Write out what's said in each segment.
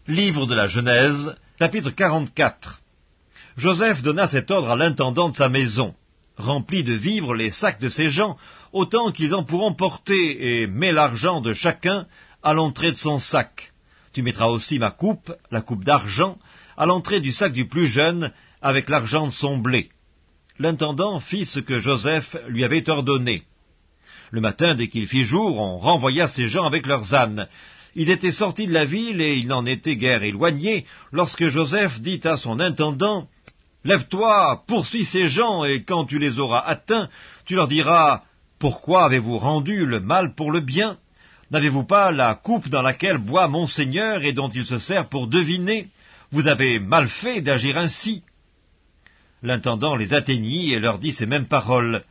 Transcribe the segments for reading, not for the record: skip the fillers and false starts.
Livre de la Genèse, chapitre 44. Joseph donna cet ordre à l'intendant de sa maison. Remplis de vivres les sacs de ces gens, autant qu'ils en pourront porter, et mets l'argent de chacun à l'entrée de son sac. Tu mettras aussi ma coupe, la coupe d'argent, à l'entrée du sac du plus jeune, avec l'argent de son blé. L'intendant fit ce que Joseph lui avait ordonné. Le matin, dès qu'il fit jour, on renvoya ces gens avec leurs ânes. Ils étaient sortis de la ville et ils n'en étaient guère éloignés, lorsque Joseph dit à son intendant, « Lève-toi, poursuis ces gens, et quand tu les auras atteints, tu leur diras, « Pourquoi avez-vous rendu le mal pour le bien? N'avez-vous pas la coupe dans laquelle boit mon Seigneur et dont il se sert pour deviner? Vous avez mal fait d'agir ainsi. » L'intendant les atteignit et leur dit ces mêmes paroles.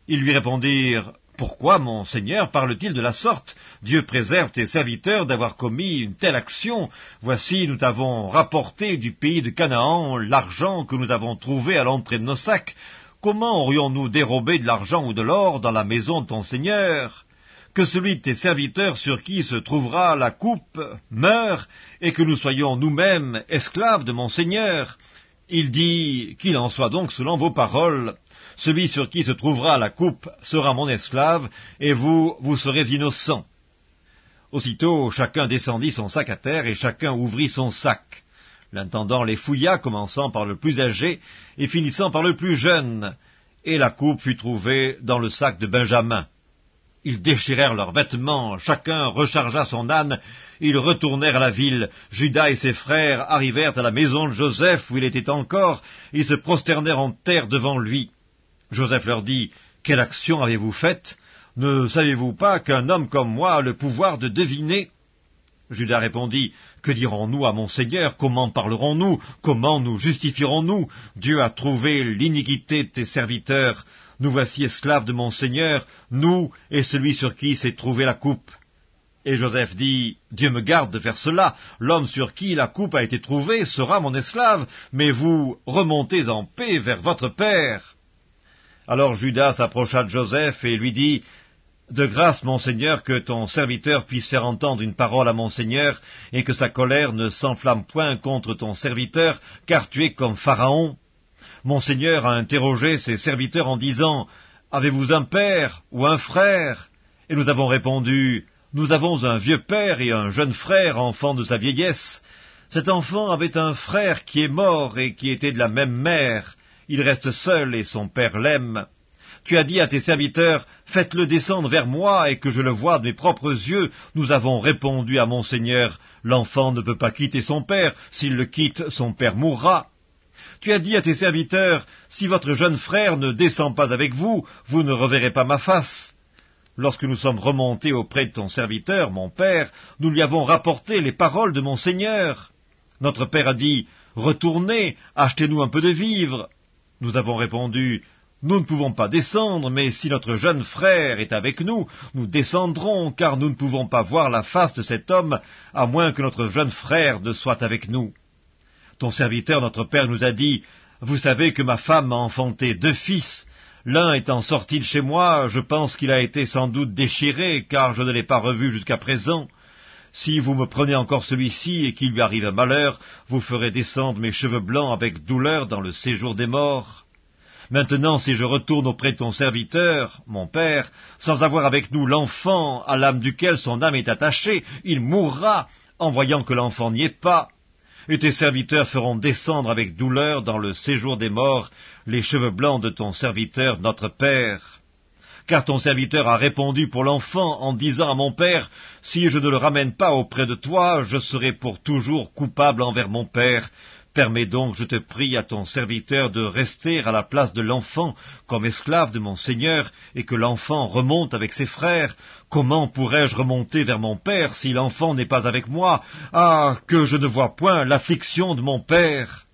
Ils lui répondirent, « Pourquoi mon Seigneur parle-t-il de la sorte? Dieu préserve tes serviteurs d'avoir commis une telle action. Voici, nous t'avons rapporté du pays de Canaan l'argent que nous avons trouvé à l'entrée de nos sacs. Comment aurions-nous dérobé de l'argent ou de l'or dans la maison de ton Seigneur? Que celui de tes serviteurs sur qui se trouvera la coupe meure, et que nous soyons nous-mêmes esclaves de mon Seigneur. » Il dit, « Qu'il en soit donc selon vos paroles. Celui sur qui se trouvera la coupe sera mon esclave, et vous serez innocents. » Aussitôt, chacun descendit son sac à terre, et chacun ouvrit son sac. L'intendant les fouilla, commençant par le plus âgé, et finissant par le plus jeune, et la coupe fut trouvée dans le sac de Benjamin. Ils déchirèrent leurs vêtements, chacun rechargea son âne, ils retournèrent à la ville. Judas et ses frères arrivèrent à la maison de Joseph, où il était encore, ils se prosternèrent en terre devant lui. Joseph leur dit, « Quelle action avez-vous faite? Ne savez-vous pas qu'un homme comme moi a le pouvoir de deviner ?» Judas répondit, « Que dirons-nous à mon Seigneur? Comment parlerons-nous? Comment nous justifierons-nous? Dieu a trouvé l'iniquité de tes serviteurs. Nous voici esclaves de mon Seigneur, nous et celui sur qui s'est trouvée la coupe. » Et Joseph dit, « Dieu me garde de faire cela. L'homme sur qui la coupe a été trouvée sera mon esclave, mais vous remontez en paix vers votre père. » Alors Judas s'approcha de Joseph et lui dit, « De grâce, mon Seigneur, que ton serviteur puisse faire entendre une parole à mon Seigneur, et que sa colère ne s'enflamme point contre ton serviteur, car tu es comme Pharaon. Mon Seigneur a interrogé ses serviteurs en disant, « Avez-vous un père ou un frère ?» Et nous avons répondu, « Nous avons un vieux père et un jeune frère, enfant de sa vieillesse. Cet enfant avait un frère qui est mort et qui était de la même mère. Il reste seul et son père l'aime. Tu as dit à tes serviteurs, « Faites-le descendre vers moi et que je le voie de mes propres yeux. » Nous avons répondu à mon Seigneur, « L'enfant ne peut pas quitter son père. S'il le quitte, son père mourra. » Tu as dit à tes serviteurs, « Si votre jeune frère ne descend pas avec vous, vous ne reverrez pas ma face. » Lorsque nous sommes remontés auprès de ton serviteur, mon père, nous lui avons rapporté les paroles de mon Seigneur. Notre père a dit, « Retournez, achetez-nous un peu de vivres. » Nous avons répondu, « Nous ne pouvons pas descendre, mais si notre jeune frère est avec nous, nous descendrons, car nous ne pouvons pas voir la face de cet homme, à moins que notre jeune frère ne soit avec nous. » Ton serviteur, notre père, nous a dit, « Vous savez que ma femme m'a enfanté 2 fils. L'un étant sorti de chez moi, je pense qu'il a été sans doute déchiré, car je ne l'ai pas revu jusqu'à présent. Si vous me prenez encore celui-ci et qu'il lui arrive un malheur, vous ferez descendre mes cheveux blancs avec douleur dans le séjour des morts. Maintenant, si je retourne auprès de ton serviteur, mon père, sans avoir avec nous l'enfant à l'âme duquel son âme est attachée, il mourra en voyant que l'enfant n'y est pas. Et tes serviteurs feront descendre avec douleur dans le séjour des morts les cheveux blancs de ton serviteur notre père. Car ton serviteur a répondu pour l'enfant en disant à mon père, « Si je ne le ramène pas auprès de toi, je serai pour toujours coupable envers mon père. Permets donc, je te prie, à ton serviteur de rester à la place de l'enfant comme esclave de mon Seigneur, et que l'enfant remonte avec ses frères. Comment pourrais-je remonter vers mon père si l'enfant n'est pas avec moi? Ah, que je ne vois point l'affliction de mon père !»